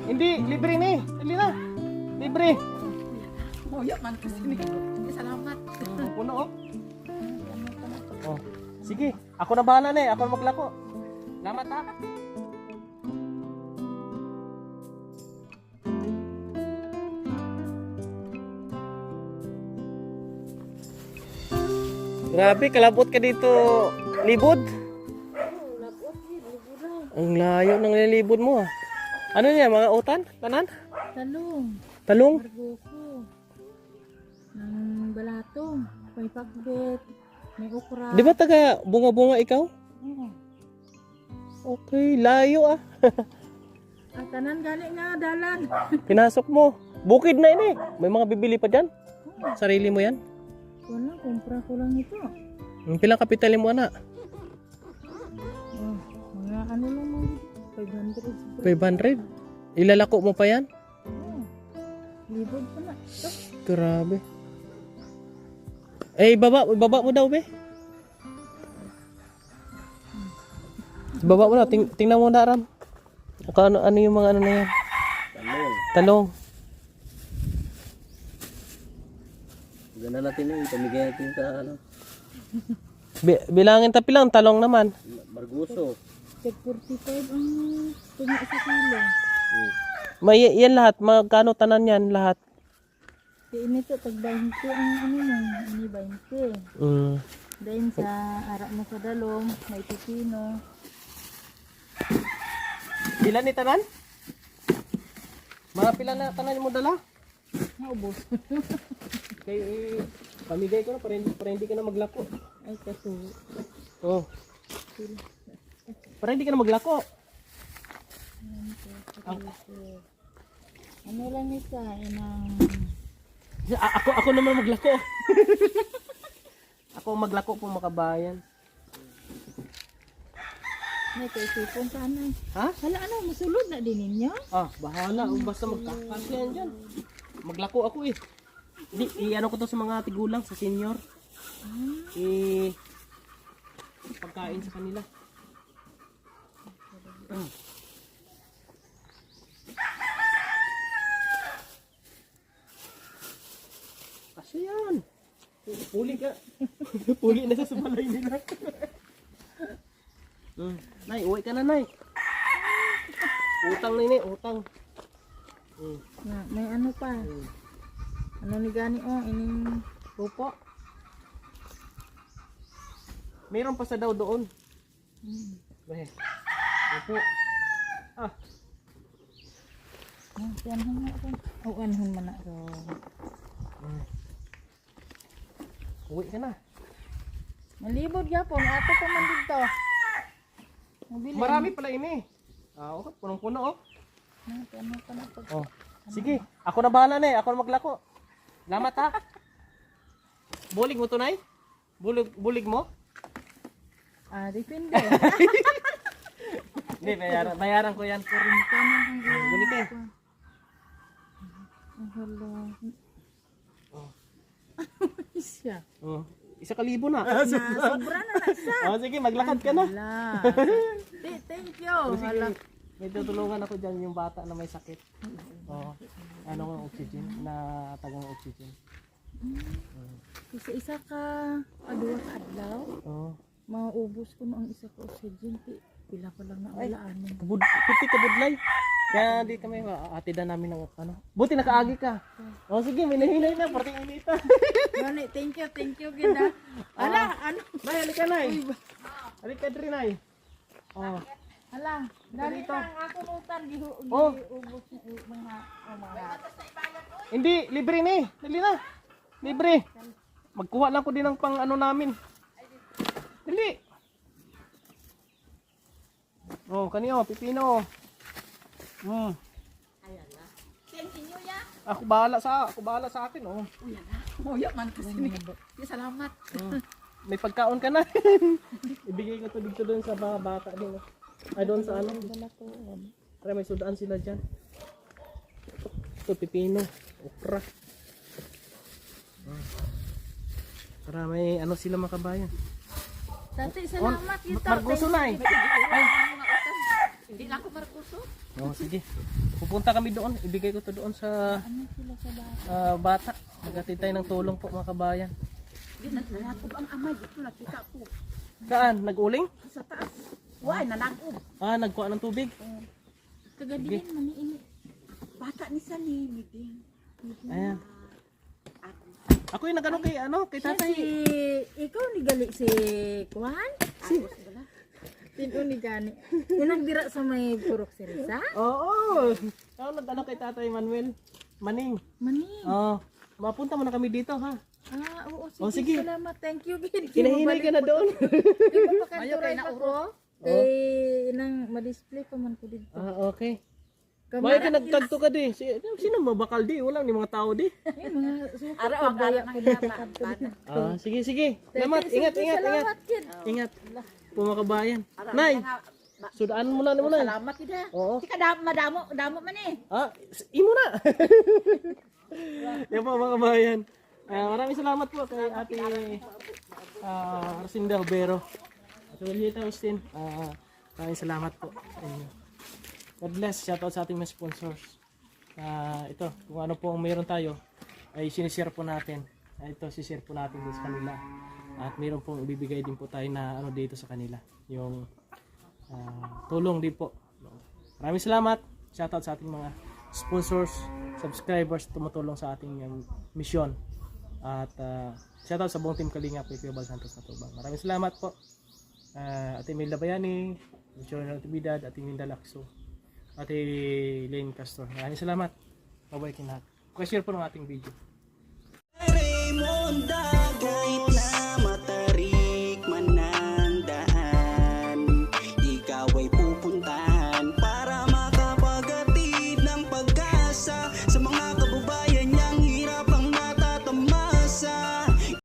Hindi, libre ni. Dali na. Libre. Moya man kasi ni. Salamat. Puno oh. Oh. Sige, ako na bahala na eh. Ako na maglako. Salamat ha. Grabe, kalabot ka dito, libod. Ang layo ng nilibod mo ah. Ano niya, mga utan? Tanan? Talong. Talong? Margoko. Ng balatong. May pakbet. May okra. Di ba taga bunga-bunga ikaw? Oo. Okay, layo ah. At tanan gali nga dalan. Pinasok mo. Bukid na ini. May mga bibili pa dyan. Sarili mo yan. Wala, kumpra ko lang ito. Pilang kapitalin mo anak? Oh, mga ano lang mga 500? 500. Ilalako mo pa yan? Oh. Libod pa na. Ito. Grabe. Eh, baba mo daw, be. Baba mo na, tingnan mo na, Ram. Ano yung mga ano na yan? Talong. Ganda natin yung pamigay natin sa ano, Bilangin tapi lang, talong naman. Marguso. Tag 45 ang tunga sa kilo. May yan lahat, magkano tanan yan lahat? Nito tag 20 ang ano man, ini 20. Dahil sa arak mo sa dalong, may pipino. Pila ni tanan? Mga pila na tanan mo dala? Naubos. Kay pamigay ko na para hindi ka na maglako. Ay kaso. Oh. Para hindi ka na maglako. Ano lang isa, inang... Ako naman maglako. Ako maglako po makabayan. May kaisipon sana. Ha? Hala ano, masulod na din ninyo? Ah, bahala. Basta magkakasyan dyan. Maglako ako eh. Ano ko to sa mga tigulang, sa senior. Pagkain sa kanila. Kasi yan. Puli ka. Puli na sa sumalay nila. Nay, uwi ka na, Nay. Utang na ini, utang. Na, may ano pa. Ano ni gani ining pupo. Mayroon pa sa daw doon. Bahe. Opo. Ah, Anhon na ito. O, anhon man na ito. uwi ka na. Malibod yapon, ato pa man dito. Mabili. Marami pala ini. Ah, okay, punong-puno oh. Ano pa na pag... Oh. Sige, ako na bahala na eh. Ako na maglako. Salamat ha. Bulig mo to, Nay? Bulig mo? Ah, depende. Hindi, bayaran ko yan. Kurinto na ang Ganito eh. Hello. Oh. Siya. Oh. 1,000 na. Sobra na na siya. Oh, sige, maglakad ka na. Hala. Thank you. Hala. May tutulungan ako dyan yung bata na may sakit. Oh. Ano ng oxygen? Na tagang oxygen. Isa-isa ka, aduwa ka adlaw. Oh. Maubos ko no ang isa ko oxygen. Pila pa lang na ulaan. Puti ka budlay. Kaya di kami atidan namin ng ano. Buti nakaagi ka. Oh sige, minahinay na, parting inita. Gani, thank you gina. Ala, ano? Nay, halika Nay. Halika diri Nay. Oh. Hala, dali lang ako nutan Oh. giubos mga Hindi, libre ni. Dali na. Libre. Magkuha lang ko din ng pang ano namin. Dali. Oh, kaniyo, pipino. Thank you ya. Ako bahala sa akin, oh. Moya man kasi ni. Salamat. May pagkaon ka na. Ibigay ko to dito doon sa mga bata din. Ay, doon sa ano. Para may sudaan sila dyan. Ito, pipino, okra. Para may ano sila makabayan. Tati, salamat kita. Marguso na eh. Ay, Di lang ko Marcuso. Oh, sige. Pupunta kami doon. Ibigay ko to doon sa Ano sila sa bata? bata. Maghatid tayo ng tulong po mga kabayan. Di nanakop ang amay. Dito nakita ko. Saan? Nag-uling? Sa taas. Why, nanakop. Ah, nagkuha ng tubig. Kagadiin, maniinit. Bata ni Salim, din. Ayan. Ako. Ako yung nag-ano kay tatay. Ikaw ni gali si Kuhan? Ako sila. Tino ni Gani. Inagdira sa may purok si Risa? Oo. Ako nag-ano kay tatay Manuel. Maning. Mani. Oh, mapunta mo na kami dito ha. Ah, oo, sige. Oh, sige. Salamat. Thank you, Gid. Kinahinay ka na doon. Di ba pa Mayo kay kanturay pa nauro. ko? Kay inang ma-display pa man ko dito. Ah, okay. Kami May ka nagkanto ka di. Sino mabakal di? Wala ni mga tao di. mga suka Araw pa ang gaya araw ko ng dito. haba. Ah, sige, sige. Salamat. Ingat, ingat, ingat. Salamat, Kid. Ingat. Po mga kabayan. Nay, sudaan mo na mo na. Salamat kita. Oo. Tika damo man eh. Ah, imo na. Yan po mga kabayan. Maraming salamat po kay Ate Arcinda Obero. At Julieta Austin. Maraming salamat po sa inyo. God bless. Shoutout sa ating mga sponsors. Ito, kung ano po ang mayroon tayo, ay sinishare po natin. Ito, sishare po natin din sa kanila. At mayroon pong ibibigay din po tayo na ano dito sa kanila. Yung tulong din po. Maraming salamat. Shoutout sa ating mga sponsors, subscribers, tumutulong sa ating mission. At shoutout sa buong team Kalingap kay Kuya Bal Santos Matubang. Maraming salamat po. Ate Imelda Bayani, Michelle Natividad, Ate Minda Lacso, Ate Lane Castro. Maraming salamat. Bye-bye kinahat. Share po ng ating video.